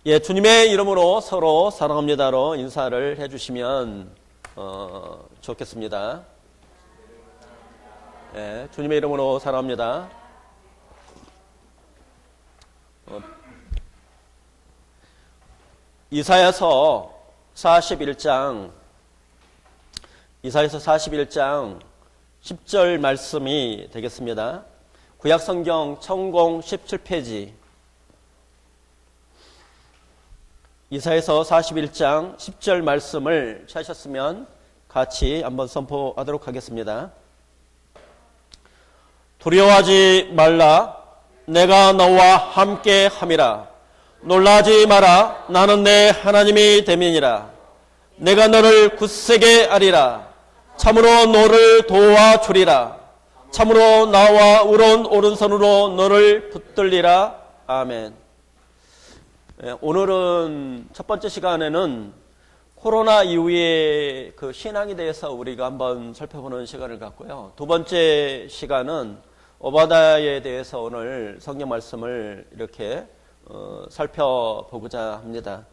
예, 주님의 이름으로 서로 사랑합니다로 인사를 해주시면 좋겠습니다. 예, 주님의 이름으로 사랑합니다. 이사야서 41장 10절 말씀이 되겠습니다. 구약성경 천공 17페이지 이사야서 41장 10절 말씀을 찾으셨으면 같이 한번 선포하도록 하겠습니다. 두려워하지 말라. 내가 너와 함께 함이라. 놀라지 마라. 나는 내 하나님이 됨이니라. 내가 너를 굳세게 하리라. 참으로 너를 도와주리라. 참으로 나와 우러운 오른손으로 너를 붙들리라. 아멘. 오늘은 첫 번째 시간에는 코로나 이후의 그 신앙에 대해서 우리가 한번 살펴보는 시간을 갖고요. 두 번째 시간은 오바댜에 대해서 오늘 성경 말씀을 이렇게 살펴보고자 합니다.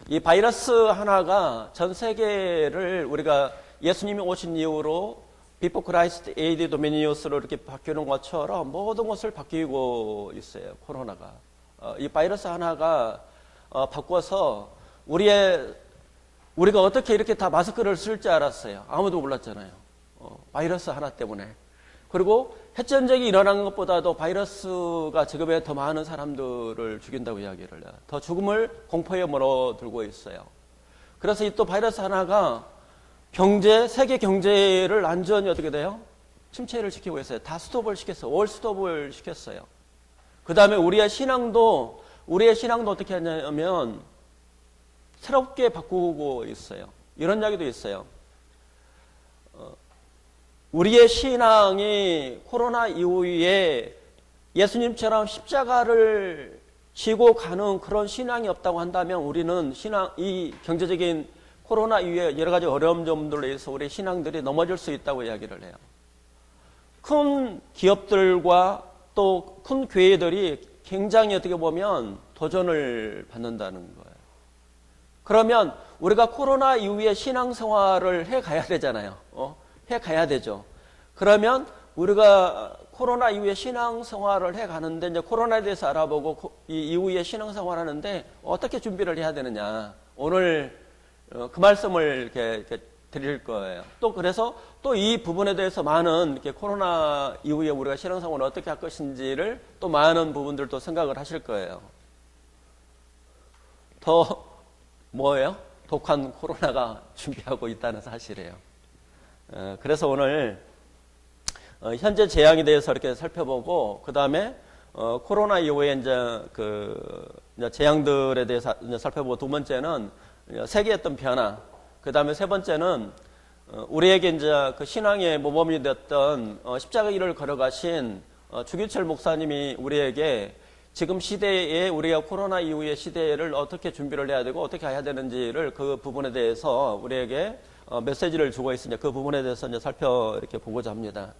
이 바이러스 하나가 전 세계를 우리가 예수님이 오신 이후로 비포 크라이스트 에이디 도미니오스로 이렇게 바뀌는 것처럼 모든 것을 바뀌고 있어요. 코로나가. 이 바이러스 하나가 바꿔서 우리가 어떻게 이렇게 다 마스크를 쓸 줄 알았어요. 아무도 몰랐잖아요. 바이러스 하나 때문에. 그리고 핵전쟁이 일어난 것보다도 바이러스가 지금에 더 많은 사람들을 죽인다고 이야기를 해요. 더 죽음을 공포에 몰아들고 있어요. 그래서 이 또 바이러스 하나가 세계 경제를 완전히 어떻게 돼요? 침체를 시키고 있어요. 다 스톱을 시켰어요. 올 스톱을 시켰어요. 그 다음에 우리의 신앙도 어떻게 하냐면 새롭게 바꾸고 있어요. 이런 이야기도 있어요. 우리의 신앙이 코로나 이후에 예수님처럼 십자가를 지고 가는 그런 신앙이 없다고 한다면 우리는 이 경제적인 코로나 이후에 여러 가지 어려운 점들로 인해서 우리 신앙들이 넘어질 수 있다고 이야기를 해요. 큰 기업들과 또 큰 교회들이 굉장히 어떻게 보면 도전을 받는다는 거예요. 그러면 우리가 코로나 이후에 신앙생활을 해가야 되잖아요. 해가야 되죠. 그러면 우리가 코로나 이후에 신앙생활을 해가는데 이제 코로나에 대해서 알아보고 이 이후에 신앙생활 하는데 어떻게 준비를 해야 되느냐. 오늘 그 말씀을 이렇게 드릴 거예요. 또 그래서 또 이 부분에 대해서 많은 이렇게 코로나 이후에 우리가 신앙생활을 어떻게 할 것인지를 또 많은 부분들도 생각을 하실 거예요. 더 뭐예요? 독한 코로나가 준비하고 있다는 사실이에요. 그래서 오늘 현재 재앙에 대해서 이렇게 살펴보고 그 다음에 코로나 이후에 이제 이제 재앙들에 대해서 이제 살펴보고 두 번째는 세계의 어떤 변화, 그 다음에 세 번째는 우리에게 이제 그 신앙의 모범이 됐던 십자가 길을 걸어가신 주기철 목사님이 우리에게 지금 시대에 우리가 코로나 이후의 시대를 어떻게 준비를 해야 되고 어떻게 해야 되는지를 그 부분에 대해서 우리에게 메시지를 주고 있으니까 그 부분에 대해서 이제 이렇게 보고자 합니다.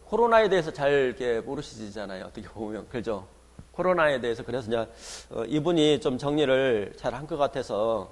코로나에 대해서 잘 이렇게 모르시잖아요. 어떻게 보면. 그죠? 코로나에 대해서. 그래서 이제 이분이 좀 정리를 잘 한 것 같아서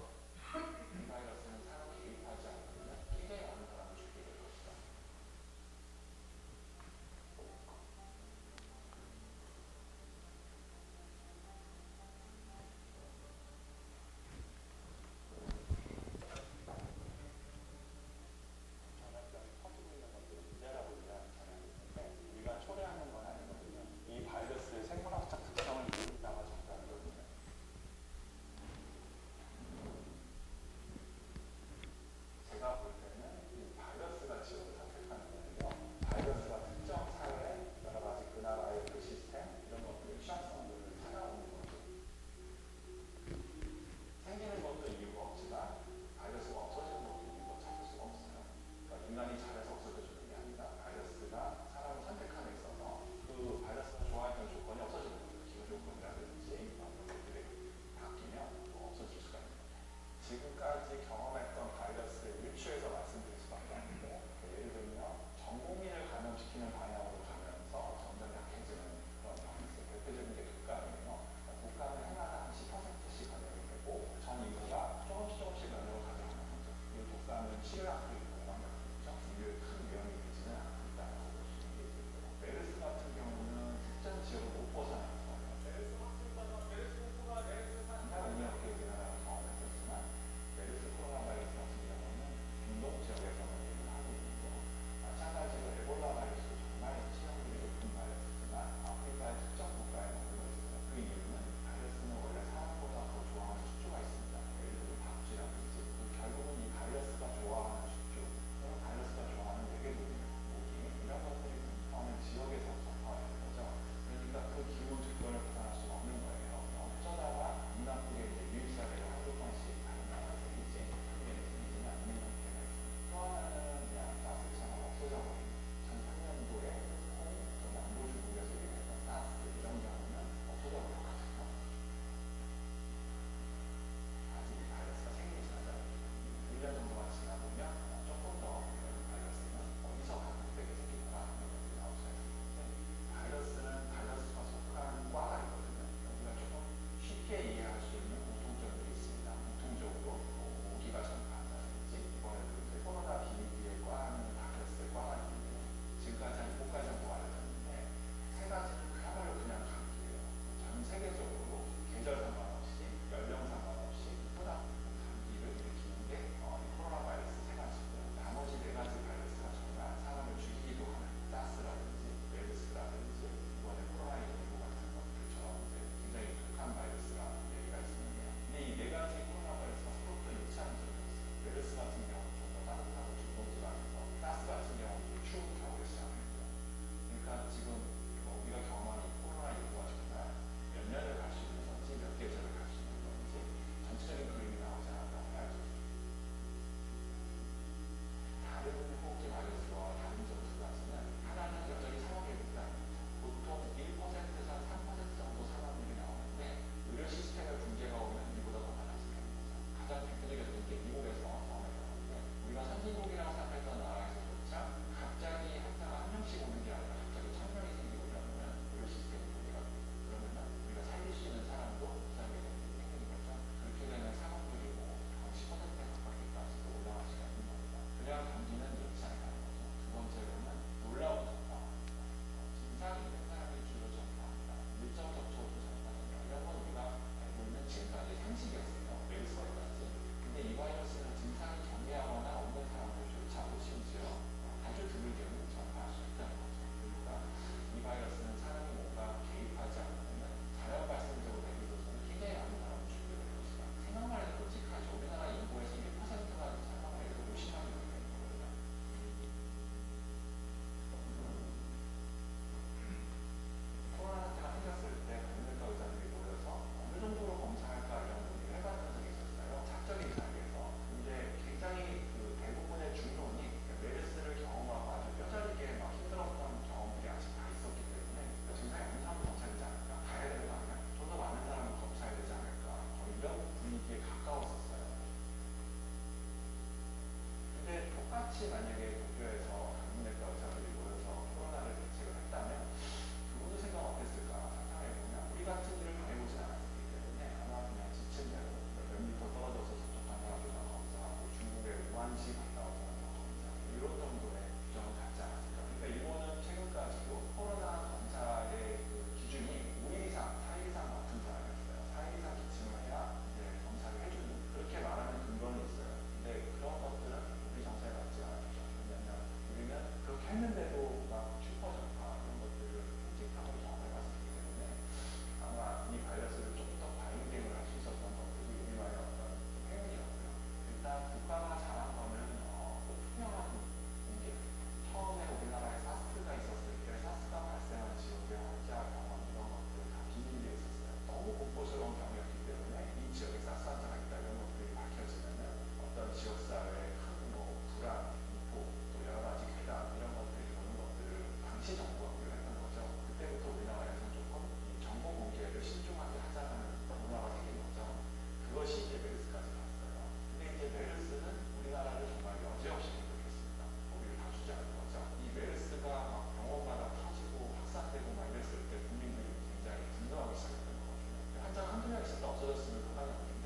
나오기 시작했던 거거든요. 환자가 한두 명 있을 때 없어졌으면 그만이 없는데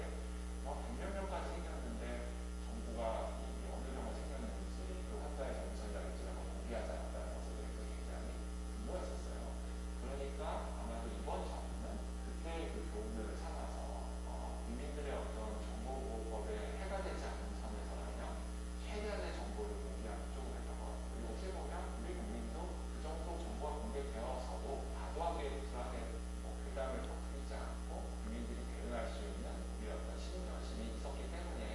100몇 명까지 생겼는데 정부가 이 어느 병원 생겼는지 그 환자의 전문성이라든지라고 공개하지 않았다는 것에 대해서 굉장히 분노가 있었어요. 그러니까 아마도 이번 정부는 그때 그 교훈을 삼아서 국민들의 어떤 정보보호법에 해가 되지 않는 선에서라면 최대한의 정보를 공개하는 쪽으로 했던 것 같아요. 그리고 어떻게 보면 우리 국민도 그 정도 정보가 공개되어서도 과도하게 불안에 부담을 더 풀지 않고 국민들이 대응할 수 있는 우리 어떤 시민 열심이 있었기 때문에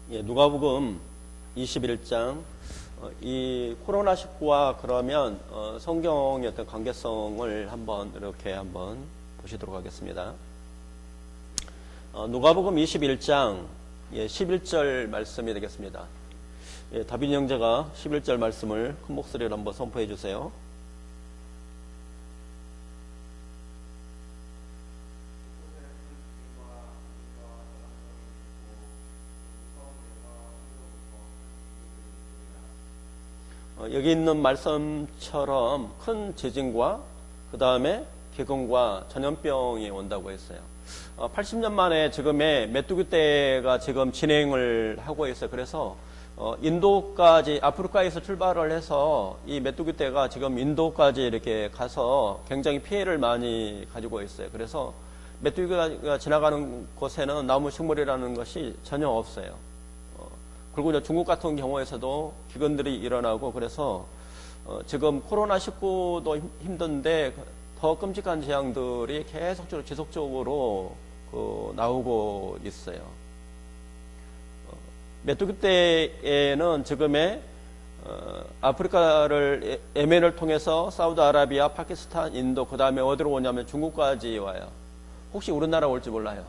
예, 누가복음 21장 이 코로나19와 그러면 성경의 어떤 관계성을 한번 보시도록 하겠습니다. 누가복음 21장 11절 말씀이 되겠습니다. 예, 다빈 형제가 11절 말씀을 큰 목소리로 한번 선포해 주세요. 여기 있는 말씀처럼 큰 지진과 그 다음에 기근과 전염병이 온다고 했어요. 80년 만에 지금의 메뚜기 때가 지금 진행을 하고 있어요. 그래서 인도까지 아프리카에서 출발을 해서 이 메뚜기 때가 지금 인도까지 이렇게 가서 굉장히 피해를 많이 가지고 있어요. 그래서 메뚜기가 지나가는 곳에는 나무 식물이라는 것이 전혀 없어요. 그리고 이제 중국 같은 경우에서도 기근들이 일어나고 그래서 지금 코로나19도 힘든데 더 끔찍한 재앙들이 계속적으로 지속적으로 나오고 있어요. 메뚜기 때에는 지금의 아프리카를 예멘을 통해서 사우디아라비아, 파키스탄, 인도 그 다음에 어디로 오냐면 중국까지 와요. 혹시 우리나라 올지 몰라요.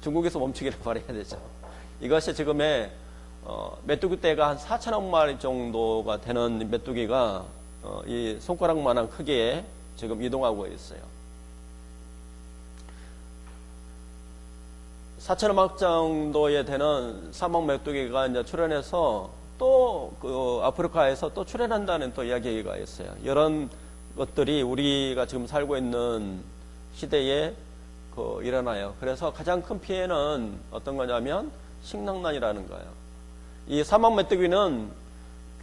중국에서 멈추기를 바라야 되죠. 이것이 지금의 메뚜기 떼가 한 4천억 마리 정도가 되는 메뚜기가 이 손가락만한 크기에 지금 이동하고 있어요. 4천억 정도에 되는 사막 메뚜기가 이제 출현해서 또 그 아프리카에서 또 출현한다는 또 이야기가 있어요. 이런 것들이 우리가 지금 살고 있는 시대에 일어나요. 그래서 가장 큰 피해는 어떤 거냐면 식량난이라는 거예요. 이 사막 메뚜기는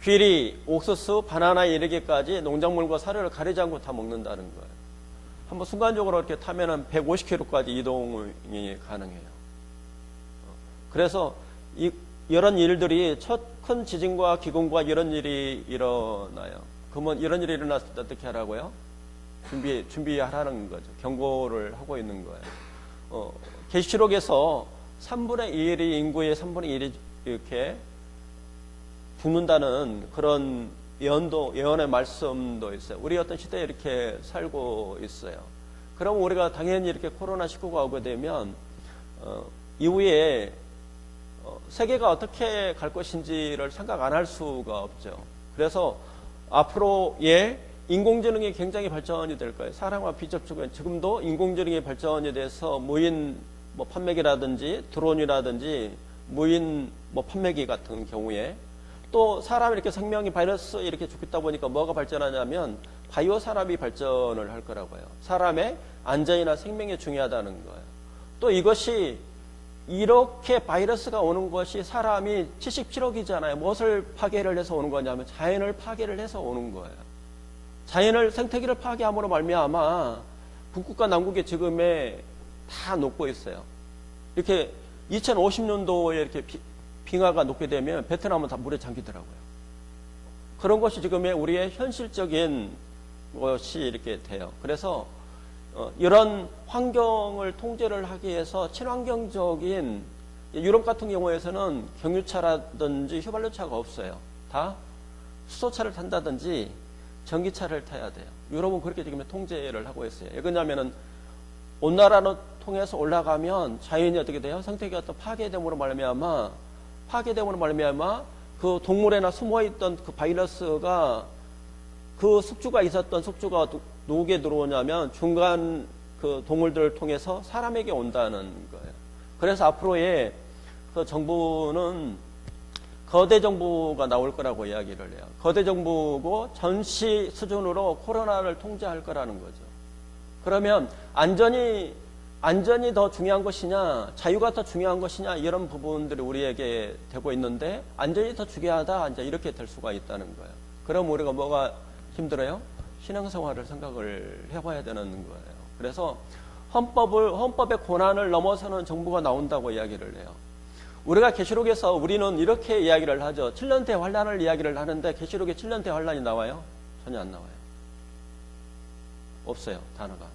귀리, 옥수수, 바나나에 이르기까지 농작물과 사료를 가리지 않고 다 먹는다는 거예요. 한번 순간적으로 이렇게 타면은 150km까지 이동이 가능해요. 그래서 이런 일들이 큰 지진과 기근과 이런 일이 일어나요. 그러면 이런 일이 일어났을 때 어떻게 하라고요? 준비하라는 거죠. 경고를 하고 있는 거예요. 계시록에서 3분의 1이 인구의 3분의 1이 이렇게 죽는다는 그런 예언의 말씀도 있어요. 우리 어떤 시대에 이렇게 살고 있어요. 그럼 우리가 당연히 이렇게 코로나19가 오게 되면 이후에 세계가 어떻게 갈 것인지를 생각 안 할 수가 없죠. 그래서 앞으로의 인공지능이 굉장히 발전이 될 거예요. 사람과 비접촉은 지금도 인공지능의 발전에 대해서 무인 판매기라든지 드론이라든지 무인 판매기 같은 경우에 또 사람이 이렇게 생명이 바이러스 이렇게 죽겠다 보니까 뭐가 발전하냐면 바이오 산업이 발전을 할 거라고요. 사람의 안전이나 생명이 중요하다는 거예요. 또 이것이 이렇게 바이러스가 오는 것이 사람이 77억이잖아요. 무엇을 파괴를 해서 오는 거냐면 자연을 파괴를 해서 오는 거예요. 자연을 생태계를 파괴함으로 말미암아 북극과 남극의 지금에 다 녹고 있어요. 이렇게 2050년도에 이렇게 빙하가 녹게 되면 베트남은 다 물에 잠기더라고요. 그런 것이 지금의 우리의 현실적인 것이 이렇게 돼요. 그래서 이런 환경을 통제를 하기 위해서 친환경적인 유럽 같은 경우에서는 경유차라든지 휘발유차가 없어요. 다 수소차를 탄다든지 전기차를 타야 돼요. 유럽은 그렇게 지금 통제를 하고 있어요. 왜냐하면은 온난화로 통해서 올라가면 자연이 어떻게 돼요? 생태계가 또 파괴됨으로 말미암아 그 동물에나 숨어있던 그 바이러스가 그 숙주가 있었던 숙주가 누구에게 들어오냐면 중간 그 동물들을 통해서 사람에게 온다는 거예요. 그래서 앞으로의 그 정부는 거대 정부가 나올 거라고 이야기를 해요. 거대 정부고 전시 수준으로 코로나를 통제할 거라는 거죠. 그러면 안전이 더 중요한 것이냐, 자유가 더 중요한 것이냐, 이런 부분들이 우리에게 되고 있는데, 안전이 더 중요하다, 이제 이렇게 될 수가 있다는 거예요. 그럼 우리가 뭐가 힘들어요? 신앙생활을 생각을 해봐야 되는 거예요. 그래서 헌법의 권한을 넘어서는 정부가 나온다고 이야기를 해요. 우리가 계시록에서 우리는 이렇게 이야기를 하죠. 7년 대환란을 이야기를 하는데, 계시록에 7년 대환란이 나와요? 전혀 안 나와요. 없어요, 단어가.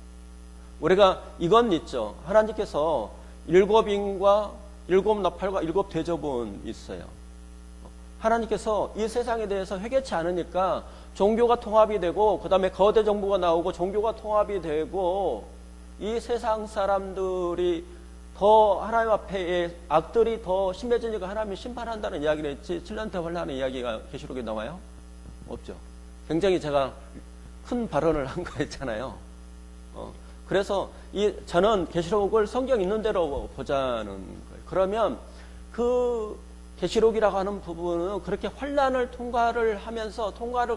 우리가 이건 있죠. 하나님께서 일곱인과 일곱 나팔과 일곱 대접은 있어요. 하나님께서 이 세상에 대해서 회개치 않으니까 종교가 통합이 되고 그 다음에 거대 정부가 나오고 종교가 통합이 되고 이 세상 사람들이 더 하나님 앞에 악들이 더 심해지니까 하나님이 심판한다는 이야기를 했지 7년 대환란의 이야기가 계시록에 나와요? 없죠. 굉장히 제가 큰 발언을 한 거였잖아요. 그래서 저는 계시록을 성경 있는 대로 보자는 거예요. 그러면 그 계시록이라고 하는 부분은 그렇게 환란을 통과를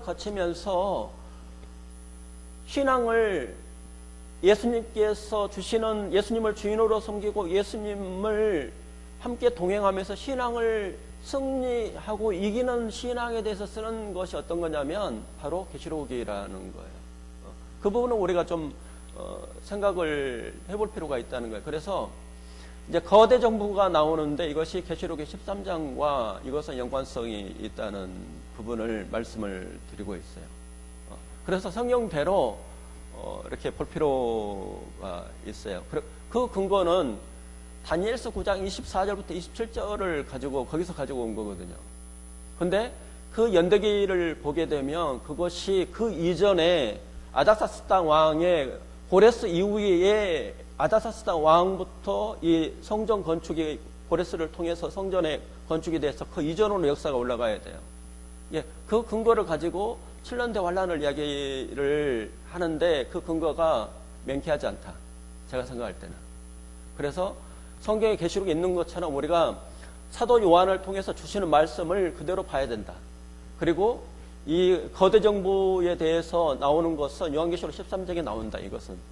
거치면서 신앙을 예수님께서 주시는 예수님을 주인으로 섬기고 예수님을 함께 동행하면서 신앙을 승리하고 이기는 신앙에 대해서 쓰는 것이 어떤 거냐면 바로 계시록이라는 거예요. 그 부분은 우리가 좀 생각을 해볼 필요가 있다는 거예요. 그래서 이제 거대 정부가 나오는데 이것이 계시록의 13장과 이것은 연관성이 있다는 부분을 말씀을 드리고 있어요. 그래서 성경대로 이렇게 볼 필요가 있어요. 그 근거는 다니엘서 9장 24절부터 27절을 거기서 가지고 온 거거든요. 근데 그 연대기를 보게 되면 그것이 그 이전에 아닥사스다 왕의 고레스 이후에 아닥사스다 왕부터 이 성전 건축이 고레스를 통해서 성전의 건축이 돼서 그 이전으로 역사가 올라가야 돼요. 예, 그 근거를 가지고 7년대 환란을 이야기를 하는데 그 근거가 명쾌하지 않다. 제가 생각할 때는. 그래서 성경에 계시록에 있는 것처럼 우리가 사도 요한을 통해서 주시는 말씀을 그대로 봐야 된다. 그리고 이 거대 정부에 대해서 나오는 것은 요한계시록 13장에 나온다.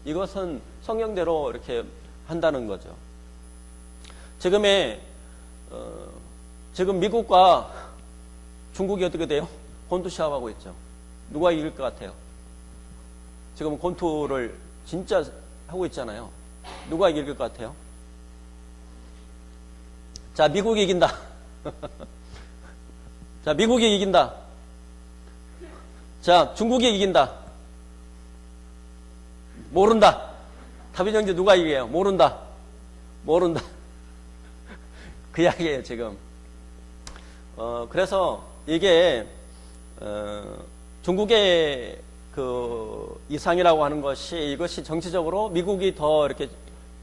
이것은 성경대로 이렇게 한다는 거죠. 지금 미국과 중국이 어떻게 돼요? 권투 시합하고 있죠. 누가 이길 것 같아요? 지금 권투를 진짜 하고 있잖아요. 누가 이길 것 같아요? 자, 미국이 이긴다. 자, 미국이 이긴다. 자, 중국이 이긴다. 모른다. 답이 정지 누가 이겨요? 모른다. 그 이야기예요, 지금. 그래서 이게, 중국의 그 이상이라고 하는 이것이 정치적으로 미국이 더 이렇게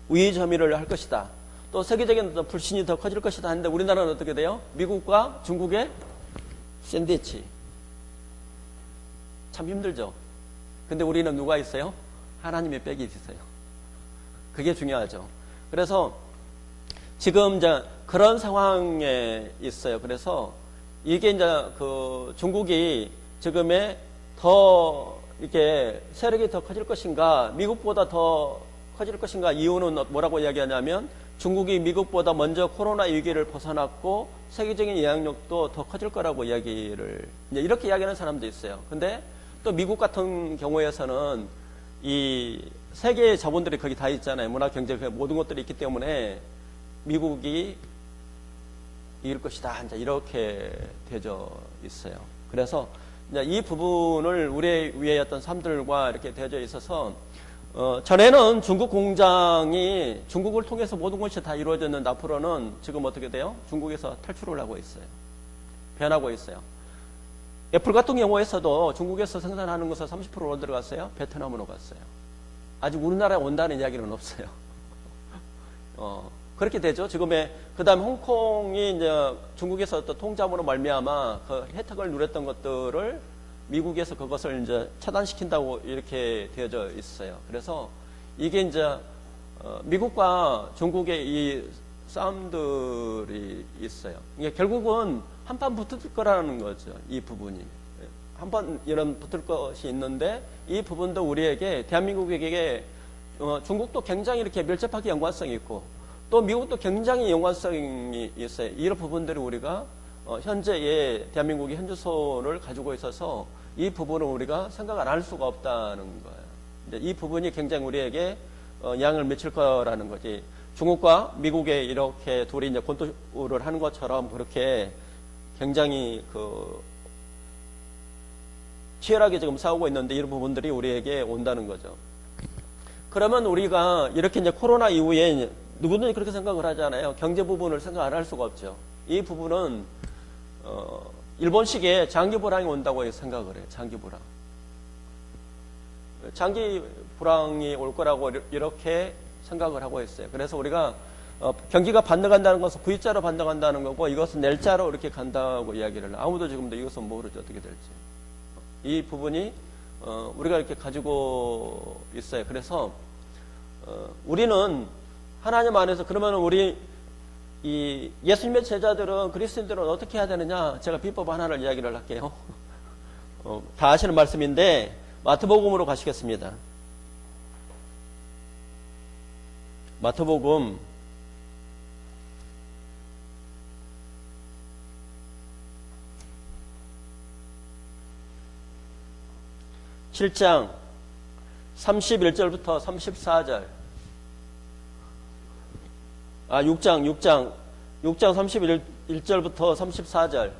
우위점유를 할 것이다. 또 세계적인 불신이 더 커질 것이다 하는데 우리나라는 어떻게 돼요? 미국과 중국의 샌드위치. 참 힘들죠. 근데 우리는 누가 있어요? 하나님의 백이 있어요. 그게 중요하죠. 그래서 지금 이제 그런 상황에 있어요. 그래서 이게 이제 그 중국이 지금의 더 이렇게 세력이 더 커질 것인가, 미국보다 더 커질 것인가, 이유는 뭐라고 이야기하냐면 중국이 미국보다 먼저 코로나 위기를 벗어났고 세계적인 영향력도 더 커질 거라고 이야기를 이렇게 이야기하는 사람도 있어요. 근데 또 미국 같은 경우에서는 이 세계의 자본들이 거기 다 있잖아요. 문화, 경제, 모든 것들이 있기 때문에 미국이 이길 것이다. 이제 이렇게 되어져 있어요. 그래서 이제 이 부분을 우리 위에 어떤 삶들과 이렇게 되어져 있어서 전에는 중국 공장이 중국을 통해서 모든 것이 다 이루어졌는데 앞으로는 지금 어떻게 돼요? 중국에서 탈출을 하고 있어요. 변하고 있어요. 애플 같은 경우에서도 중국에서 생산하는 것을 30% 들어갔어요. 베트남으로 갔어요. 아직 우리나라에 온다는 이야기는 없어요. 그렇게 되죠. 그 다음에 홍콩이 이제 중국에서 또 통잠으로 말미암아 그 혜택을 누렸던 것들을 미국에서 그것을 이제 차단시킨다고 이렇게 되어져 있어요. 그래서 이게 이제 미국과 중국의 이 싸움들이 있어요. 이게 결국은 한판 붙을 거라는 거죠. 이 부분이. 한판 이런 붙을 것이 있는데 이 부분도 우리에게 대한민국에게 중국도 굉장히 이렇게 밀접하게 연관성이 있고 또 미국도 굉장히 연관성이 있어요. 이런 부분들을 우리가 현재의 대한민국의 현주소를 가지고 있어서 이 부분을 우리가 생각 안 할 수가 없다는 거예요. 이제 이 부분이 굉장히 우리에게 영향을 미칠 거라는 거지. 중국과 미국의 이렇게 둘이 이제 권투를 하는 것처럼 그렇게 굉장히 치열하게 지금 싸우고 있는데 이런 부분들이 우리에게 온다는 거죠. 그러면 우리가 이렇게 이제 코로나 이후에 누구든지 그렇게 생각을 하잖아요. 경제 부분을 생각 안 할 수가 없죠. 이 부분은 일본식의 장기 불황이 온다고 생각을 해요. 장기 불황. 장기 불황이 올 거라고 이렇게 생각을 하고 있어요. 그래서 우리가 경기가 반등한다는 것은 V자로 반등한다는 거고 이것은 L자로 이렇게 간다고 이야기를 해요. 아무도 지금도 이것은 모르죠. 어떻게 될지. 이 부분이 우리가 이렇게 가지고 있어요. 그래서 우리는 하나님 안에서 그러면 우리 이 예수님의 제자들은 그리스도인들은 어떻게 해야 되느냐? 제가 비법 하나를 이야기를 할게요. 다 아시는 말씀인데 마태복음으로 가시겠습니다. 마태복음 7장 31절부터 34절. 6장 31절부터 34절.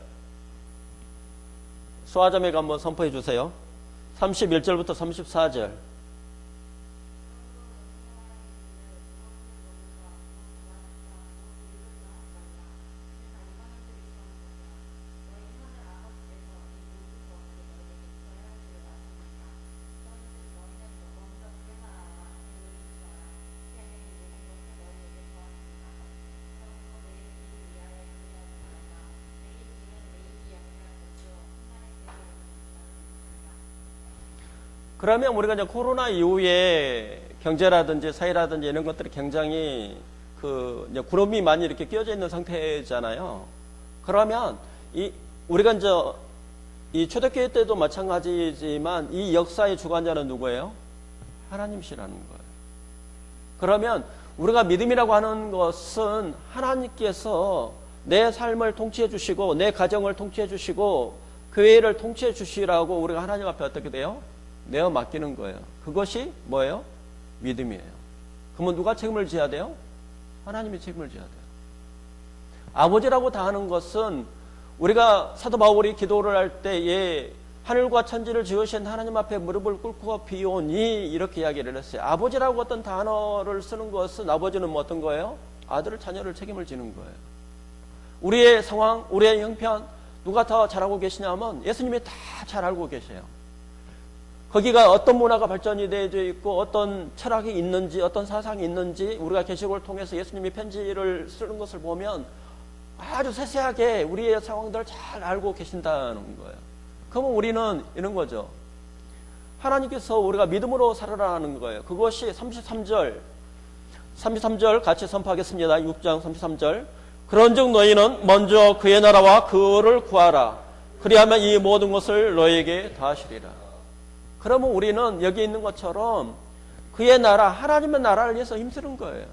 소아자매가 한번 선포해 주세요. 31절부터 34절. 그러면 우리가 이제 코로나 이후에 경제라든지 사회라든지 이런 것들이 굉장히 이제 구름이 많이 이렇게 끼어져 있는 상태잖아요. 그러면 우리가 이제 이 초대교회 때도 마찬가지지만 이 역사의 주관자는 누구예요? 하나님이시라는 거예요. 그러면 우리가 믿음이라고 하는 것은 하나님께서 내 삶을 통치해 주시고 내 가정을 통치해 주시고 교회를 통치해 주시라고 우리가 하나님 앞에 어떻게 돼요? 내어 맡기는 거예요. 그것이 뭐예요? 믿음이에요. 그러면 누가 책임을 져야 돼요? 하나님이 책임을 져야 돼요. 아버지라고 다 하는 것은 우리가 사도 바울이 기도를 할 때에 하늘과 천지를 지으신 하나님 앞에 무릎을 꿇고 비오니 이렇게 이야기를 했어요. 아버지라고 어떤 단어를 쓰는 것은 아버지는 뭐 어떤 거예요? 아들을 자녀를 책임을 지는 거예요. 우리의 상황, 우리의 형편 누가 더 잘하고 계시냐면 예수님이 다 잘 알고 계세요. 거기가 어떤 문화가 발전이 되어 있고 어떤 철학이 있는지 어떤 사상이 있는지 우리가 계시록을 통해서 예수님이 편지를 쓰는 것을 보면 아주 세세하게 우리의 상황들을 잘 알고 계신다는 거예요. 그러면 우리는 이런 거죠. 하나님께서 우리가 믿음으로 살아라는 거예요. 그것이 33절 같이 선포하겠습니다. 6장 33절. 그런즉 너희는 먼저 그의 나라와 그를 구하라. 그리하면 이 모든 것을 너희에게 다하시리라. 그러면 우리는 여기 있는 것처럼 그의 나라, 하나님의 나라를 위해서 힘쓰는 거예요.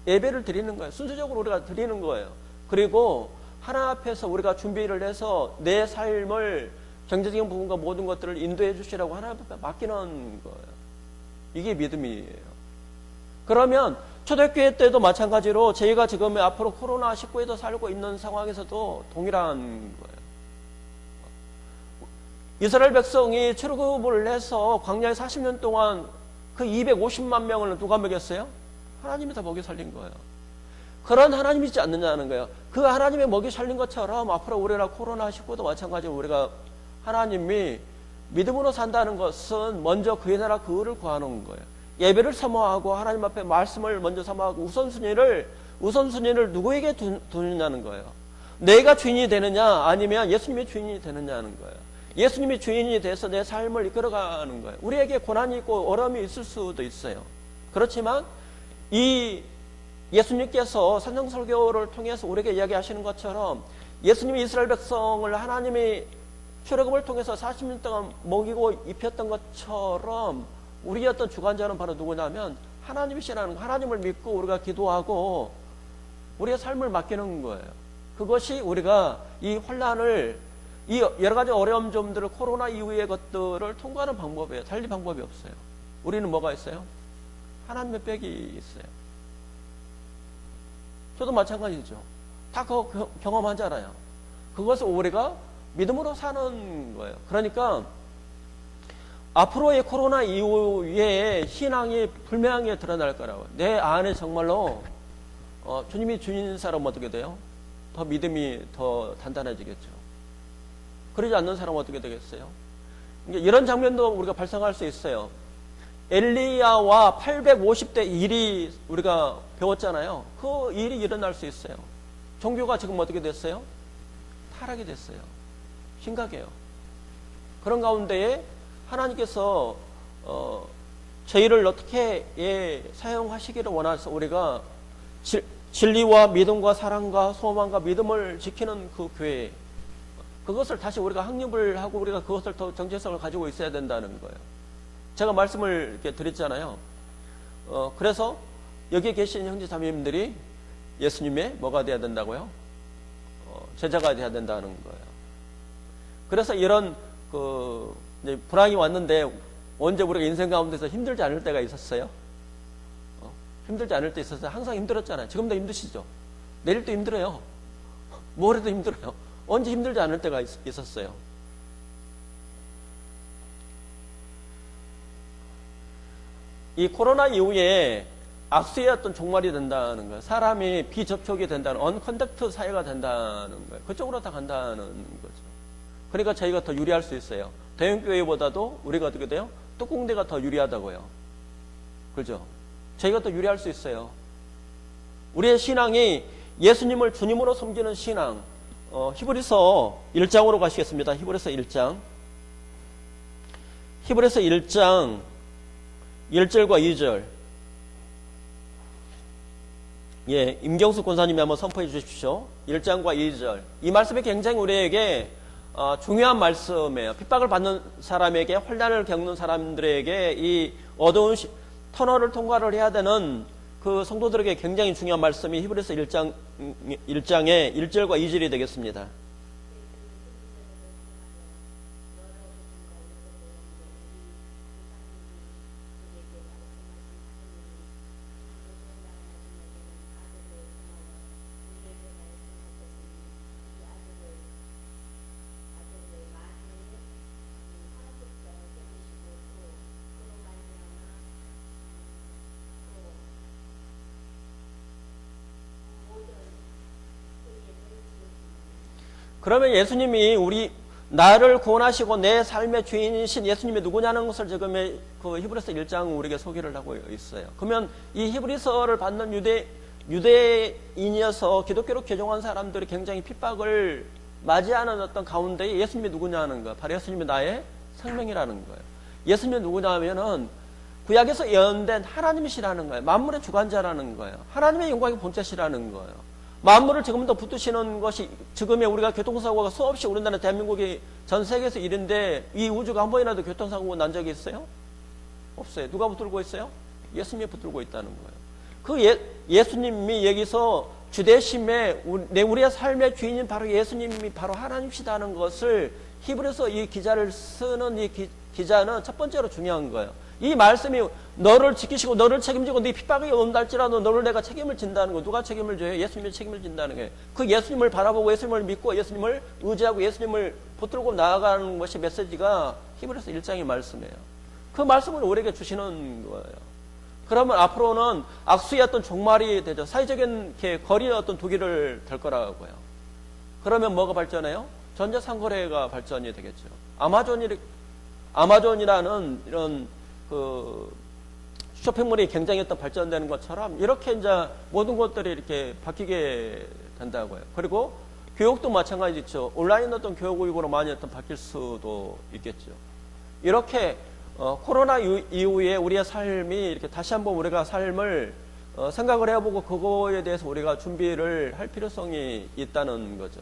예배를 드리는 거예요. 순서적으로 우리가 드리는 거예요. 그리고 하나님 앞에서 우리가 준비를 해서 내 삶을 경제적인 부분과 모든 것들을 인도해 주시라고 하나님 앞에 맡기는 거예요. 이게 믿음이에요. 그러면 초대교회 때도 마찬가지로 저희가 지금 앞으로 코로나19에도 살고 있는 상황에서도 동일한 거예요. 이스라엘 백성이 출애굽을 해서 광야에 40년 동안 그 250만 명을 누가 먹였어요? 하나님이 다 먹여 살린 거예요. 그런 하나님이지 않느냐는 거예요. 그 하나님의 먹여 살린 것처럼 앞으로 우리나 코로나19도 마찬가지로 우리가 하나님이 믿음으로 산다는 것은 먼저 그의 나라 그를 구하는 거예요. 예배를 사모하고 하나님 앞에 말씀을 먼저 사모하고 우선순위를 누구에게 두느냐는 거예요. 내가 주인이 되느냐 아니면 예수님이 주인이 되느냐는 거예요. 예수님이 주인이 돼서 내 삶을 이끌어가는 거예요. 우리에게 고난이 있고 어려움이 있을 수도 있어요. 그렇지만 이 예수님께서 산정설교를 통해서 우리에게 이야기하시는 것처럼 예수님이 이스라엘 백성을 하나님이 출애굽을 통해서 40년 동안 먹이고 입혔던 것처럼 우리의 어떤 주관자는 바로 누구냐면 하나님이시라는 하나님을 믿고 우리가 기도하고 우리의 삶을 맡기는 거예요. 그것이 우리가 이 혼란을 이 여러 가지 어려움 점들을 코로나 이후의 것들을 통과하는 방법이에요. 달리 방법이 없어요. 우리는 뭐가 있어요? 하나님의 빽이 있어요. 저도 마찬가지죠. 다 그거 경험하잖아요. 그것을 우리가 믿음으로 사는 거예요. 그러니까 앞으로의 코로나 이후에 신앙이 분명하게 드러날 거라고요. 내 안에 정말로 주님이 주인 사람은 어떻게 돼요? 더 믿음이 더 단단해지겠죠. 그러지 않는 사람은 어떻게 되겠어요? 이런 장면도 우리가 발생할 수 있어요. 엘리야와 850대 일이 우리가 배웠잖아요. 그 일이 일어날 수 있어요. 종교가 지금 어떻게 됐어요? 타락이 됐어요. 심각해요. 그런 가운데에 하나님께서 저희를 어떻게 사용하시기를 원해서 우리가 진리와 믿음과 사랑과 소망과 믿음을 지키는 그 교회, 그것을 다시 우리가 확립을 하고 우리가 그것을 더 정체성을 가지고 있어야 된다는 거예요. 제가 말씀을 이렇게 드렸잖아요. 그래서 여기에 계신 형제 자매님들이 예수님의 뭐가 돼야 된다고요? 제자가 돼야 된다는 거예요. 그래서 이런 이제 불황이 왔는데 언제 우리가 인생 가운데서 힘들지 않을 때가 있었어요? 힘들지 않을 때 있었어요? 항상 힘들었잖아요. 지금도 힘드시죠? 내일도 힘들어요. 모레도 힘들어요. 언제 힘들지 않을 때가 있었어요? 이 코로나 이후에 악수의 어떤 종말이 된다는 거예요. 사람이 비접촉이 된다는, 언컨택트 사회가 된다는 거예요. 그쪽으로 다 간다는 거죠. 그러니까 저희가 더 유리할 수 있어요. 대형교회보다도 우리가 어떻게 돼요? 뚜껑대가 더 유리하다고요. 그죠? 저희가 더 유리할 수 있어요. 우리의 신앙이 예수님을 주님으로 섬기는 신앙. 히브리서 1장으로 가시겠습니다. 히브리서 1장. 히브리서 1장 1절과 2절. 예, 임경수 권사님이 한번 선포해 주십시오. 1장과 2절. 이 말씀이 굉장히 우리에게 중요한 말씀이에요. 핍박을 받는 사람에게, 환난을 겪는 사람들에게 이 어두운 터널을 통과를 해야 되는 그 성도들에게 굉장히 중요한 말씀이 히브리서 1장의 1절과 2절이 되겠습니다. 그러면 예수님이 나를 구원하시고 내 삶의 주인이신 예수님이 누구냐는 것을 지금 그 히브리서 1장 우리에게 소개를 하고 있어요. 그러면 이 히브리서를 받는 유대인이어서 기독교로 개종한 사람들이 굉장히 핍박을 맞이하는 어떤 가운데 예수님이 누구냐는 거, 바로 예수님이 나의 생명이라는 거예요. 예수님이 누구냐면은 구약에서 예언된 하나님이시라는 거예요. 만물의 주관자라는 거예요. 하나님의 영광의 본체시라는 거예요. 만물을 지금도 붙드시는 것이, 지금의 우리가 교통사고가 수없이 우리나라 대한민국이 전 세계에서 1인데 이 우주가 한 번이라도 교통사고가 난 적이 있어요? 없어요. 누가 붙들고 있어요? 예수님이 붙들고 있다는 거예요. 그 예수님이 여기서 주대심에 우리의 삶의 주인인 바로 예수님이 바로 하나님이시다는 것을 히브리서 이 기자를 쓰는 이 기자는 첫 번째로 중요한 거예요. 이 말씀이 너를 지키시고 너를 책임지고 네 핍박이 온다 할지라도 너를 내가 책임을 진다는 거. 누가 책임을 져요? 예수님이 책임을 진다는 거예요. 그 예수님을 바라보고 예수님을 믿고 예수님을 의지하고 예수님을 붙들고 나아가는 것이 메시지가 히브리서 1장의 말씀이에요. 그 말씀을 우리에게 주시는 거예요. 그러면 앞으로는 악수의 어떤 종말이 되죠. 사회적인 거리의 어떤 두기를 될 거라고요. 그러면 뭐가 발전해요? 전자상거래가 발전이 되겠죠. 아마존이라는 이런 쇼핑몰이 굉장히 어떤 발전되는 것처럼 이렇게 이제 모든 것들이 이렇게 바뀌게 된다고요. 그리고 교육도 마찬가지죠. 온라인 어떤 교육으로 많이 어떤 바뀔 수도 있겠죠. 이렇게 코로나 이후에 우리의 삶이 이렇게 다시 한번 우리가 삶을 생각을 해보고 그거에 대해서 우리가 준비를 할 필요성이 있다는 거죠.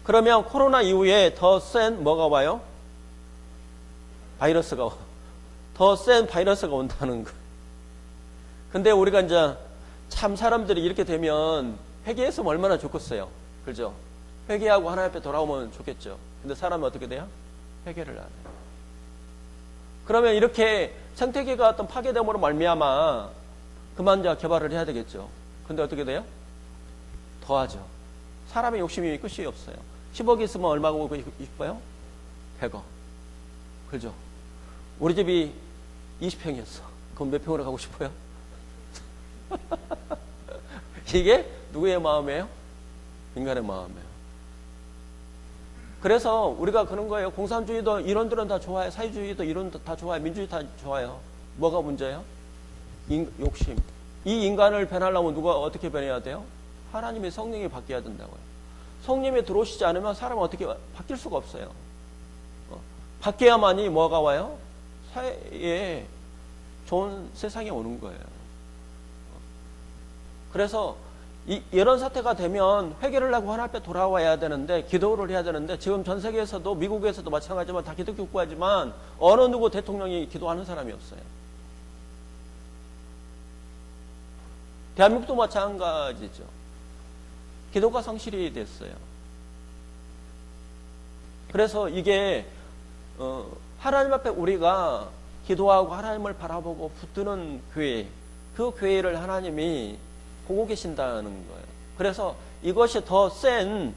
그러면 코로나 이후에 더 센 뭐가 와요? 바이러스가 더 센 바이러스가 온다는 거예요. 근데 우리가 이제 참 사람들이 이렇게 되면 회개했으면 얼마나 좋겠어요. 그죠? 회개하고 하나님 앞에 돌아오면 좋겠죠. 근데 사람은 어떻게 돼요? 회개를 안 해요. 그러면 이렇게 생태계가 어떤 파괴됨으로 말미암아 그만 이제 개발을 해야 되겠죠. 근데 어떻게 돼요? 더하죠. 사람의 욕심이 끝이 없어요. 10억 있으면 얼마고 싶어요? 100억. 그죠? 우리 집이 20평이었어. 그럼 몇 평으로 가고 싶어요? 이게 누구의 마음이에요? 인간의 마음이에요. 그래서 우리가 그런 거예요. 공산주의도 이론들은 다 좋아요. 사회주의도 이론도 다 좋아요. 민주주의 다 좋아요. 뭐가 문제예요? 욕심. 이 인간을 변하려면 누가 어떻게 변해야 돼요? 하나님의 성령이 바뀌어야 된다고요. 성령이 들어오시지 않으면 사람은 어떻게 바뀔 수가 없어요. 바뀌어야만이 뭐가 와요? 사회에 좋은 세상이 오는 거예요. 그래서 이런 사태가 되면 회개를 하고 하나님 앞에 돌아와야 되는데 기도를 해야 되는데 지금 전 세계에서도 미국에서도 마찬가지지만 다 기독교 국가지만 어느 누구 대통령이 기도하는 사람이 없어요. 대한민국도 마찬가지죠. 기도가 성실이 됐어요. 그래서 이게 하나님 앞에 우리가 기도하고 하나님을 바라보고 붙드는 교회, 그 교회를 하나님이 보고 계신다는 거예요. 그래서 이것이 더 센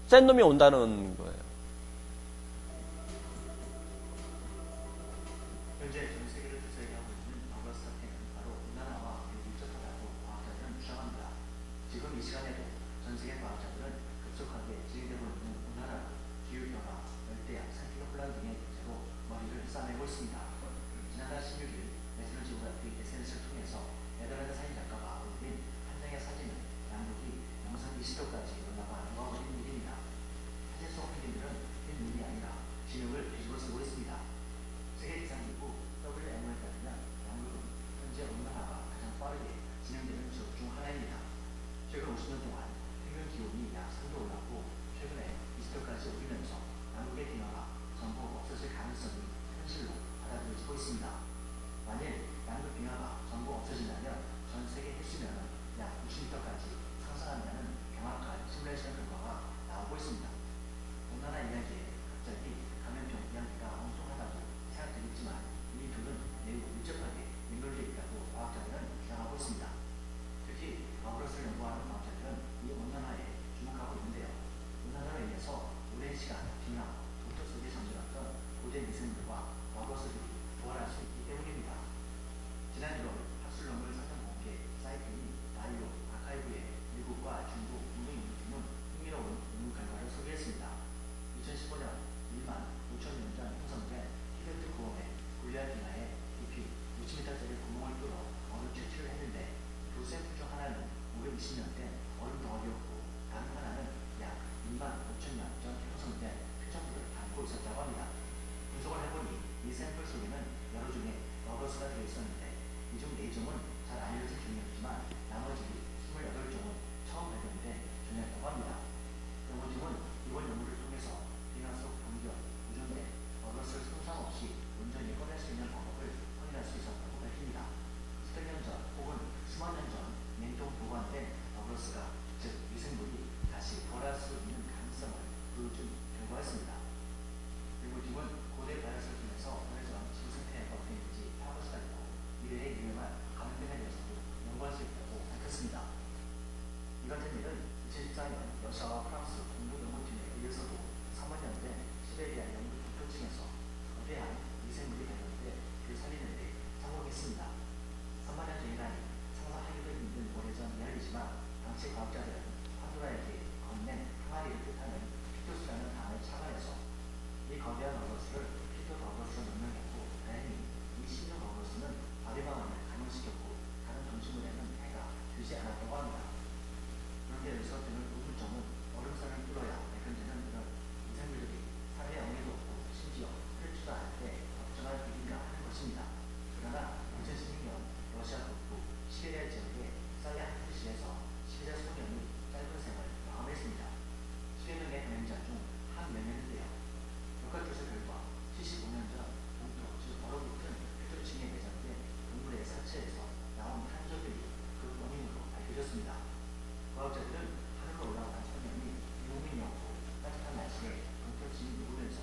놈이 온다는 거예요. 현재 전 세계를 두세게 하고 있는 바이러스 사태는 바로 온난화와 매우 밀접하다고 과학자들은 주장합니다. 지금 이 시간에도 전 세계 과학자들은 급속하게 진행되고 있는 온난화, 기후변화, 열대야, 산기후 혼란 등의 문제로 머리를 싸매고 있습니다. 지난달 16일 내셔널 지오그래픽 SNS를 통해서 네덜란드 사진 작가가 올린 한 장의 사진은 양극이 영상 20도까지 올라가 녹아버린 일입니다. 사진 속 펭귄들은 흰 눈이 아니라 진흙을 뒤집어 쓰고 있습니다. 세계기상기구 WMO에 따르면 양극은 현재 온난화가 가장 빠르게 진행되는 지역 중 하나입니다. 최근 50년 동안 평균 기온이 약 3도 올랐고 최근에 20도까지 오르면서 양극의 빙하가 전부 없어질 가능성이 현실로 받아들여지고 있습니다. 만일 양극 빙하가 전부 없어진다면 전 세계 해수면은 약 60m까지 상승한다는 명확한 시뮬레이션 결과가 나오고 있습니다. 온난화 이야기에 갑자기 감염병 이야기가 엉뚱하다고 생각되겠지만 이 둘은 매우 밀접하게 연결되어 있다고 과학자들은 주장하고 있습니다. 특히 바이러스를 연구하는 과학자들은 이 온난화에 주목하고 있는데요. 온난화로 인해서 오랜 시간 빙하, 독도 속에 잠들었던 고대 미생물과 바이러스들이 부활할 수 있기 때문입니다. 지난 1월 학술 논문 상장 공개 사이트인 바이오 아카이브에 미국과 중국, 인도 등은 흥미로운 연구 결과를 소개했습니다. 2015년 1만 5천 년 전 형성된 티베트 구원의 굴리알 빙하에 깊이 60m짜리 구멍을 뚫어 얼음 채취를 했는데 두 샘플 중 하나는 520년 된 얼음 덩어리였고 다른 하나는 약 2만 5천 년 전 형성된 표적물을 담고 있었다고 합니다. 분석을 해보니 이 샘플 속에는 여러 종의 바이러스가 들어있었는데 이 중 4종은 잘 알려진 종이었지만 나머지 28종은 처음 발견된 종이었다고 합니다. 연구팀은 이번 연구를 통해서 빙하 속 동결, 우전대, 바이러스를 손상 없이 온전히 꺼낼 수 있는 방법을 확인할 수 있었다고 밝힙니다. 수백 년 전 혹은 수만 년 전 냉동 보관된 바이러스가 즉 미생물이 다시 부활할 수 있는 가능성을 보여준 결과였습니다. 연구팀은 고대 바이러스를 통해서 오래전 지구 생태계가 어떻게 있는지 파악할 수가 있고 미래의 유명한 감염병에 대해서도 연구할 수 있다고 밝혔습니다. 이 같은 일은 2014년 러시아와 프랑스 공동 연구팀에 의해서도 3만 년 된 시베리아 영국 북표층에서 거대한 미생물이 발견돼 그를 살리는 데 성공했습니다. 3만 년 전이라니 상상하기도 힘든 오래전 이야기지만 당시 과학자들은 판도라에게 건넨 항아리를 뜻하는 피토스라는 단어를 착안해서 이 거대한 바이러스를 피토바이러스로 명명했고 다행히 이 신종 바이러스는 바리방암을 감염시켰고 다른 동식물에는 해가 되지 않았다고 합니다. 그런데 여기서 드는 우울증은 얼음산을 뚫어야 발견되는 이런 미생물들이 살해 영리도 없고 심지어 펼치도 않을 때 걱정할 일인가 하는 것입니다. 그러나 2016년 러시아 북부 시베리아 지역의 사이아흐시에서 시베리아 소년이 짧은 생을 마감했습니다. 10여 명의 감염자 중 한 명이었는데요. 역학조사 결과 75년 전 동토, 즉 얼어붙은 표조층에 내장된 동물의 사체에서 나온 탄저들이 그 원인으로 밝혀졌습니다. 과학자들은 하늘로 올라간 소년이 유목민이었고 따뜻한 날씨에 동토층이 녹으면서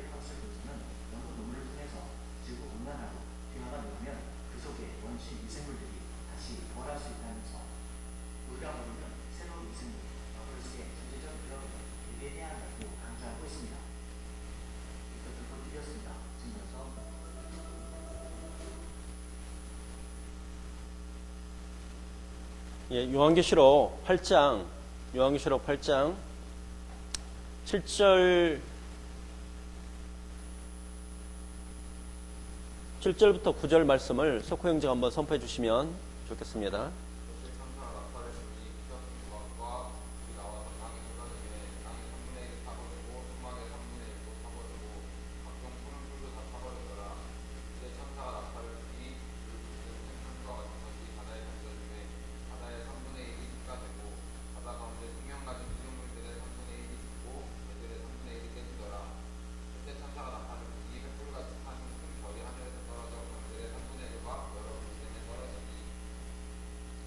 데이비드 학술 교수는 연구 논문을 통해서 지구 온난화로 기후가 늘면 그 속에 원시 미생물들이 다시 부활할 수 있다면서 우리가 모르는 새로운 미생물, 버블스의 전체적 위협에 대비해야 한다고 강조하고 있습니다. 이것 듣고 드렸습니다. 증명서 예, 요한계시록 8장 7절부터 9절 말씀을 석호 형제가 한번 선포해 주시면 좋겠습니다.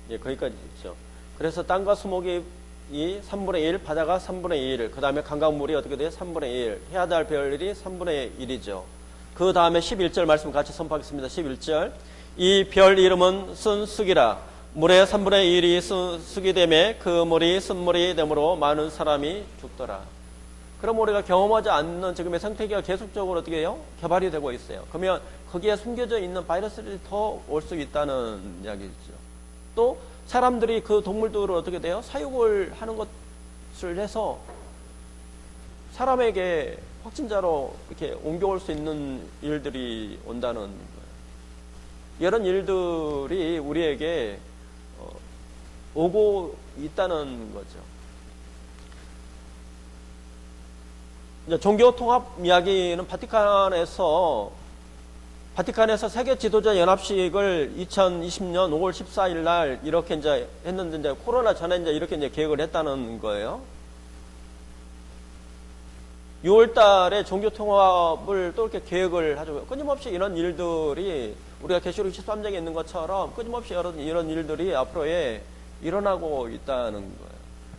예, 거기까지 있죠. 그래서 땅과 수목이 이 3분의 1, 바다가 3분의 1, 그 다음에 강강물이 어떻게 돼요? 3분의 1, 해야 될 별이 3분의 1이죠. 그 다음에 11절 말씀 같이 선포하겠습니다. 11절. 이 별 이름은 쓴쑥이라. 물의 3분의 1이 쑥이 되매 그 물이 쓴물이 되므로 많은 사람이 죽더라. 그럼 우리가 경험하지 않는 지금의 생태계가 계속적으로 어떻게 해요? 개발이 되고 있어요. 그러면 거기에 숨겨져 있는 바이러스들이 더 올 수 있다는 이야기죠. 또 사람들이 그 동물들을 어떻게 돼요? 사육을 하는 것을 해서 사람에게 확진자로 이렇게 옮겨올 수 있는 일들이 온다는 거예요. 이런 일들이 우리에게 오고 있다는 거죠. 이제 종교 통합 이야기는 바티칸에서 세계 지도자 연합식을 2020년 5월 14일 날 이렇게 이제 했는데, 이제 코로나 전에 이제 이렇게 이제 계획을 했다는 거예요. 6월 달에 종교 통합을 또 이렇게 계획을 하죠. 끊임없이 이런 일들이 우리가 계시록 13장에 있는 것처럼 끊임없이 이런 일들이 앞으로에 일어나고 있다는 거예요.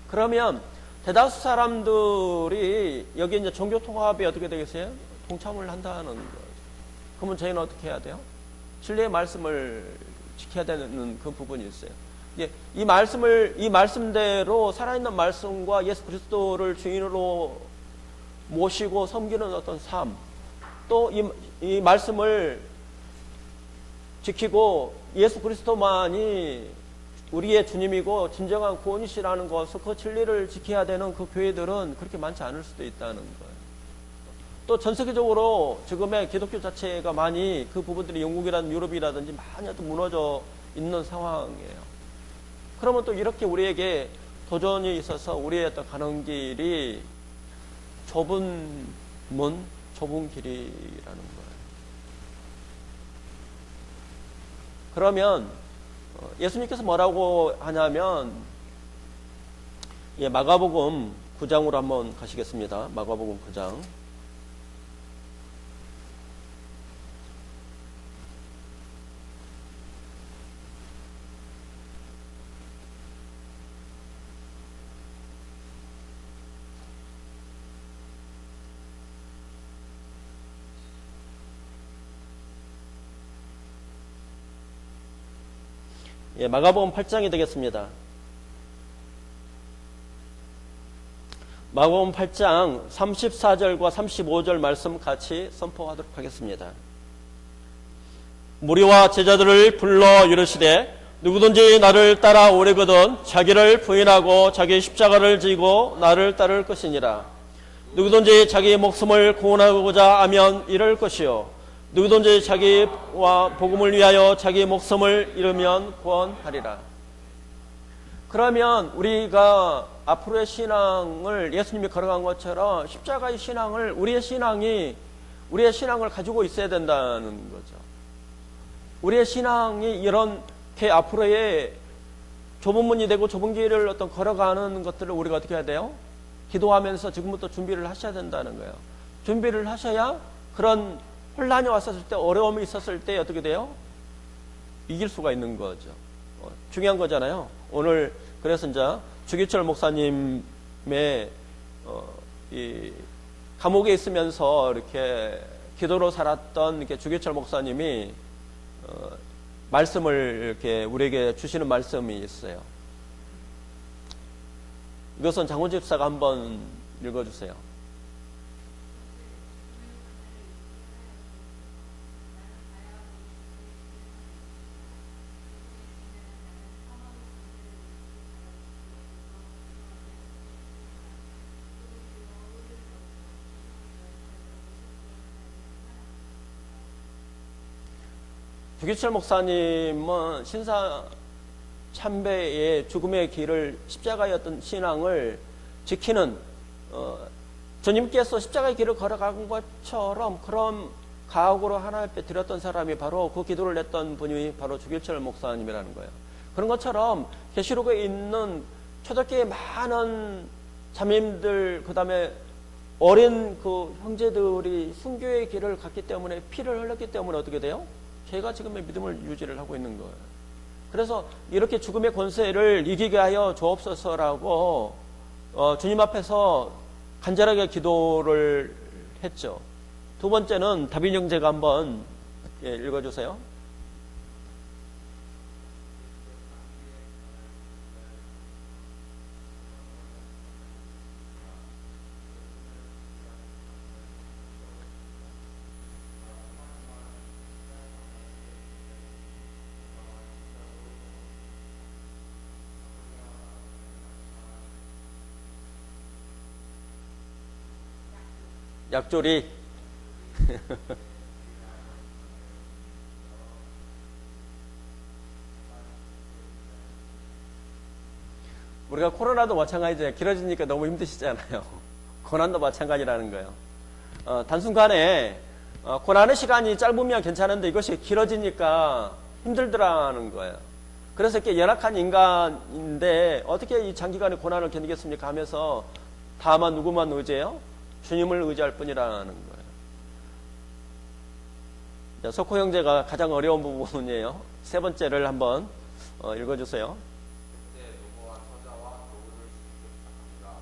그러면 대다수 사람들이 여기 이제 종교 통합이 어떻게 되겠어요? 동참을 한다는 거예요. 그러면 저희는 어떻게 해야 돼요? 진리의 말씀을 지켜야 되는 그 부분이 있어요. 이 말씀대로 살아있는 말씀과 예수 그리스도를 주인으로 모시고 섬기는 어떤 삶, 또 이 말씀을 지키고 예수 그리스도만이 우리의 주님이고 진정한 구원이시라는 것을, 그 진리를 지켜야 되는 그 교회들은 그렇게 많지 않을 수도 있다는 거예요. 또 전 세계적으로 지금의 기독교 자체가 많이 그 부분들이 영국이라든지 유럽이라든지 많이 또 무너져 있는 상황이에요. 그러면 또 이렇게 우리에게 도전이 있어서 우리의 어떤 가는 길이 좁은 문, 좁은 길이라는 거예요. 그러면 예수님께서 뭐라고 하냐면, 마가복음 9장으로 한번 가시겠습니다. 마가복음 9장. 마가복음 8장이 되겠습니다. 마가복음 8장 34절과 35절 말씀 같이 선포하도록 하겠습니다. 무리와 제자들을 불러 이르시되 누구든지 나를 따라오려거든 자기를 부인하고 자기 십자가를 지고 나를 따를 것이니라. 누구든지 자기 목숨을 구원하고자 하면 잃을 것이요 누구든지 자기와 복음을 위하여 자기 목숨을 잃으면 구원하리라. 그러면 우리가 앞으로의 신앙을 예수님이 걸어간 것처럼 십자가의 신앙을, 우리의 신앙을 가지고 있어야 된다는 거죠. 우리의 신앙이 이렇게 앞으로의 좁은 문이 되고 좁은 길을 어떤 걸어가는 것들을 우리가 어떻게 해야 돼요? 기도하면서 지금부터 준비를 하셔야 된다는 거예요. 준비를 하셔야 그런 혼란이 왔었을 때, 어려움이 있었을 때 어떻게 돼요? 이길 수가 있는 거죠. 중요한 거잖아요. 오늘 그래서 이제 주기철 목사님의 이 감옥에 있으면서 이렇게 기도로 살았던 이렇게 주기철 목사님이 말씀을 이렇게 우리에게 주시는 말씀이 있어요. 이것은 장훈 집사가 한번 읽어주세요. 주기철 목사님은 신사 참배의 죽음의 길을 십자가였던 신앙을 지키는 주님께서 십자가의 길을 걸어간 것처럼 그런 가옥으로 하나님 앞에 드렸던 사람이 바로 그 기도를 냈던 분이 바로 주기철 목사님이라는 거예요. 그런 것처럼 계시록에 있는 초대교회의 많은 자매님들 그다음에 어린 그 형제들이 순교의 길을 갔기 때문에 피를 흘렸기 때문에 어떻게 돼요? 걔가 지금의 믿음을 유지를 하고 있는 거예요. 그래서 이렇게 죽음의 권세를 이기게 하여 주옵소서라고 주님 앞에서 간절하게 기도를 했죠. 두 번째는 다빈 형제가 한번 읽어주세요. 약조리. 우리가 코로나도 마찬가지죠. 길어지니까 너무 힘드시잖아요. 고난도 마찬가지라는 거예요. 단순간에 고난의 시간이 짧으면 괜찮은데 이것이 길어지니까 힘들더라는 거예요. 그래서 이렇게 연약한 인간인데 어떻게 이 장기간의 고난을 견디겠습니까 하면서 다만 누구만 의지해요? 주님을 의지할 뿐이라는 거예요. 자, 석호 형제가 가장 어려운 부분이에요. 세 번째를 한번 읽어주세요. 그때 노모와 처자와 노후를 주님께 부탁합니다.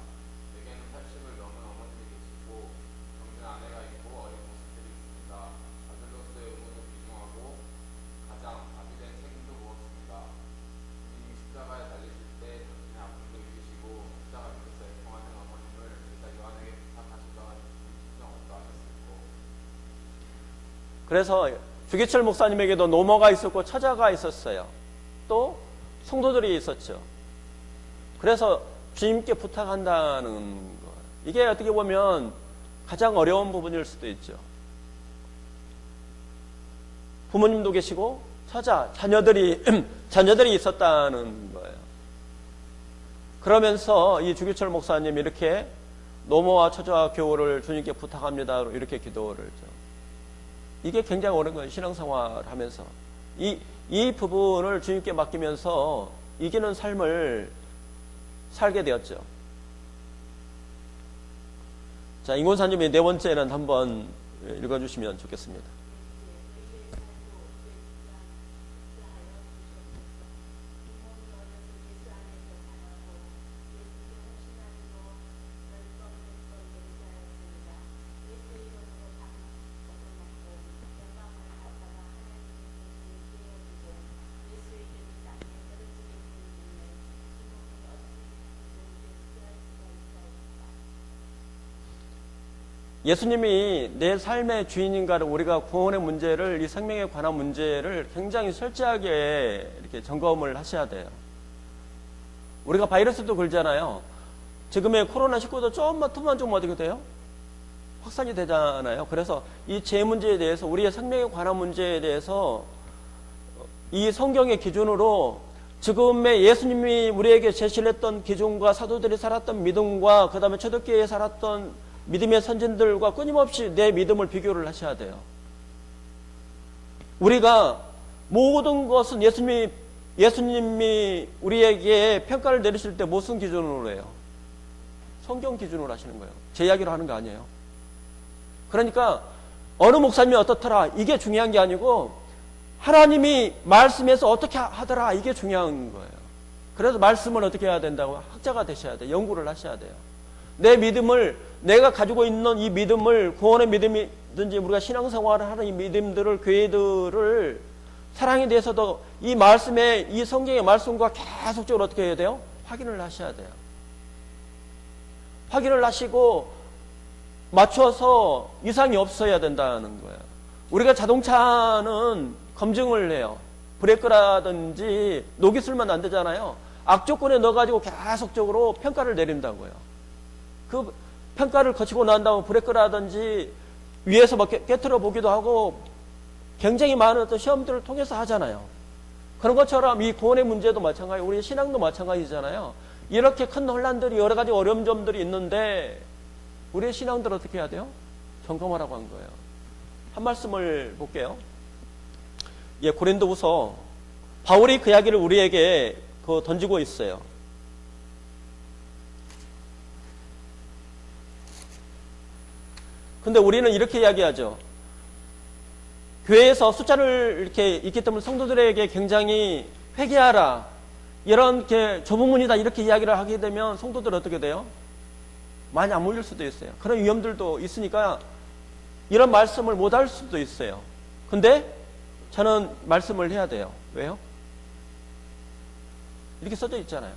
내게는 80을 넘은 어머님이 계시고 병든 아내가 있고 어린 모습들이 있습니다. 아들로서의 의무도 귀중하고 가장 아비된 책임도 무겁습니다. 주님이 십자가에 달리실 때 당신의 아픔도 이기시고 십자가 밑에서 애통하는 어머님을 제자 요한에게 부탁하시던 심정 어떠하셨을까? 그래서 주기철 목사님에게도 노모가 있었고 처자가 있었어요. 또 성도들이 있었죠. 그래서 주님께 부탁한다는 거. 이게 어떻게 보면 가장 어려운 부분일 수도 있죠. 부모님도 계시고 처자, 자녀들이 있었다는 거예요. 그러면서 이 주기철 목사님이 이렇게 노모와 처자와 교우를 주님께 부탁합니다. 이렇게 기도를 했죠. 이게 굉장히 어려운 거예요. 신앙생활 하면서. 이 부분을 주님께 맡기면서 이기는 삶을 살게 되었죠. 자, 인권사님의 네 번째는 한번 읽어주시면 좋겠습니다. 예수님이 내 삶의 주인인가를 우리가 구원의 문제를 이 생명에 관한 문제를 굉장히 철저하게 이렇게 점검을 하셔야 돼요. 우리가 바이러스도 걸잖아요. 지금의 코로나19도 조금만 좀 어떻게 돼요? 확산이 되잖아요. 그래서 이 죄 문제에 대해서 우리의 생명에 관한 문제에 대해서 이 성경의 기준으로 지금의 예수님이 우리에게 제시를 했던 기준과 사도들이 살았던 믿음과 그 다음에 초대교회에 살았던 믿음의 선진들과 끊임없이 내 믿음을 비교를 하셔야 돼요. 우리가 모든 것은 예수님이 우리에게 평가를 내리실 때 무슨 기준으로 해요? 성경 기준으로 하시는 거예요. 제 이야기로 하는 거 아니에요. 그러니까 어느 목사님이 어떻더라 이게 중요한 게 아니고 하나님이 말씀에서 어떻게 하더라 이게 중요한 거예요. 그래서 말씀을 어떻게 해야 된다고? 학자가 되셔야 돼요. 연구를 하셔야 돼요. 내 믿음을, 내가 가지고 있는 이 믿음을, 구원의 믿음이든지 우리가 신앙생활을 하는 이 믿음들을, 교회들을 사랑에 대해서도 이 말씀에, 이 성경의 말씀과 계속적으로 어떻게 해야 돼요? 확인을 하셔야 돼요. 확인을 하시고 맞춰서 이상이 없어야 된다는 거예요. 우리가 자동차는 검증을 해요. 브레이크라든지 녹이 쓰면 안 되잖아요. 악조건에 넣어가지고 계속적으로 평가를 내린다고요. 그 평가를 거치고 난 다음에 브레이크라든지 위에서 막 깨트려 보기도 하고 굉장히 많은 어떤 시험들을 통해서 하잖아요. 그런 것처럼 이 구원의 문제도 마찬가지, 우리 신앙도 마찬가지잖아요. 이렇게 큰 혼란들이, 여러 가지 어려운 점들이 있는데 우리의 신앙들 어떻게 해야 돼요? 점검하라고 한 거예요. 한 말씀을 볼게요. 예, 고린도후서, 바울이 그 이야기를 우리에게 던지고 있어요. 근데 우리는 이렇게 이야기하죠. 교회에서 숫자를 이렇게 있기 때문에 성도들에게 굉장히 회개하라, 이런 게 조문이다, 이렇게 이야기를 하게 되면 성도들 어떻게 돼요? 많이 안 몰릴 수도 있어요. 그런 위험들도 있으니까 이런 말씀을 못 할 수도 있어요. 근데 저는 말씀을 해야 돼요. 왜요? 이렇게 써져 있잖아요.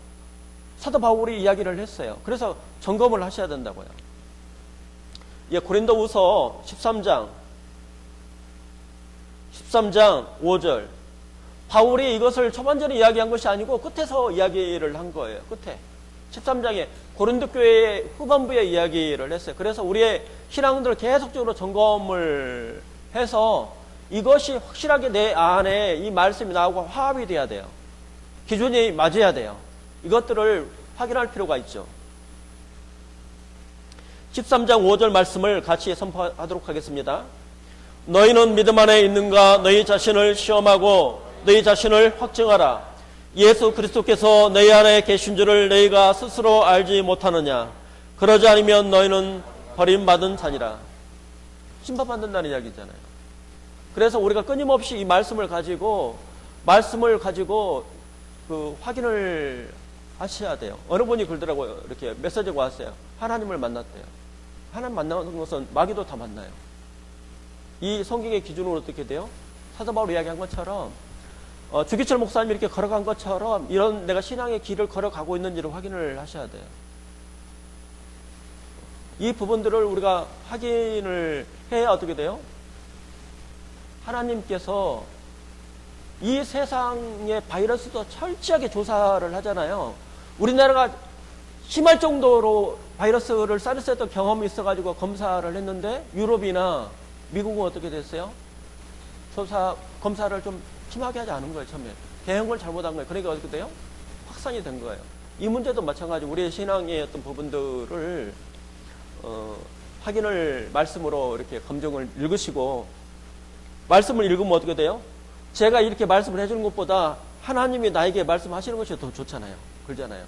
사도 바울이 이야기를 했어요. 그래서 점검을 하셔야 된다고요. 예, 고린도후서 13장 5절. 바울이 이것을 초반전에 이야기한 것이 아니고 끝에서 이야기를 한 거예요. 끝에 13장에 고린도 교회의 후반부에 이야기를 했어요. 그래서 우리의 신앙들을 계속적으로 점검을 해서 이것이 확실하게 내 안에 이 말씀이 나오고 화합이 돼야 돼요. 기준이 맞아야 돼요. 이것들을 확인할 필요가 있죠. 13장 5절 말씀을 같이 선포하도록 하겠습니다. 너희는 믿음 안에 있는가? 너희 자신을 시험하고 너희 자신을 확증하라. 예수 그리스도께서 너희 안에 계신 줄을 너희가 스스로 알지 못하느냐? 그러지 않으면 너희는 버림받은 자니라. 심판받는다는 이야기잖아요. 그래서 우리가 끊임없이 이 말씀을 가지고 확인을 하셔야 돼요. 어느 분이 그러더라고요. 이렇게 메시지가 왔어요. 하나님을 만났대요. 하나님 만나는 것은 마귀도 다 만나요. 이 성경의 기준으로 어떻게 돼요? 사도 바울이 이야기한 것처럼 주기철 목사님이 이렇게 걸어간 것처럼 이런 내가 신앙의 길을 걸어가고 있는지를 확인을 하셔야 돼요. 이 부분들을 우리가 확인을 해야 어떻게 돼요? 하나님께서 이 세상의 바이러스도 철저하게 조사를 하잖아요. 우리나라가 심할 정도로 바이러스를 사르스했던 경험이 있어가지고 검사를 했는데 유럽이나 미국은 어떻게 됐어요? 검사를 좀 심하게 하지 않은 거예요, 처음에. 대응을 걸 잘못한 거예요. 그러니까 어떻게 돼요? 확산이 된 거예요. 이 문제도 마찬가지. 우리의 신앙의 어떤 부분들을 확인을 말씀으로 이렇게 검증을 읽으시고, 말씀을 읽으면 어떻게 돼요? 제가 이렇게 말씀을 해주는 것보다 하나님이 나에게 말씀하시는 것이 더 좋잖아요. 그러잖아요.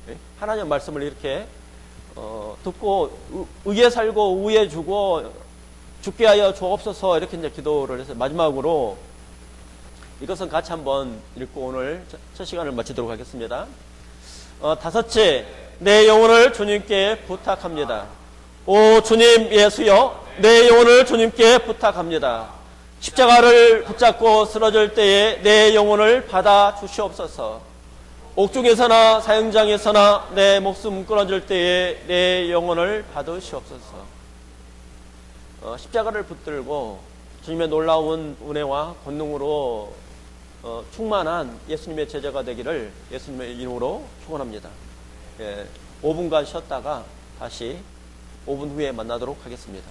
예? 하나님 말씀을 이렇게 듣고 의에 살고 우에 주고 죽게 하여 주옵소서, 이렇게 이제 기도를 해서 마지막으로 이것은 같이 한번 읽고 오늘 첫 시간을 마치도록 하겠습니다. 다섯째, 내 영혼을 주님께 부탁합니다. 오 주님 예수여, 내 영혼을 주님께 부탁합니다. 십자가를 붙잡고 쓰러질 때에 내 영혼을 받아 주시옵소서. 옥중에서나 사형장에서나 내 목숨 끊어질 때에 내 영혼을 받으시옵소서. 십자가를 붙들고 주님의 놀라운 은혜와 권능으로 충만한 예수님의 제자가 되기를 예수님의 이름으로 축원합니다. 5분간 쉬었다가 다시 5분 후에 만나도록 하겠습니다.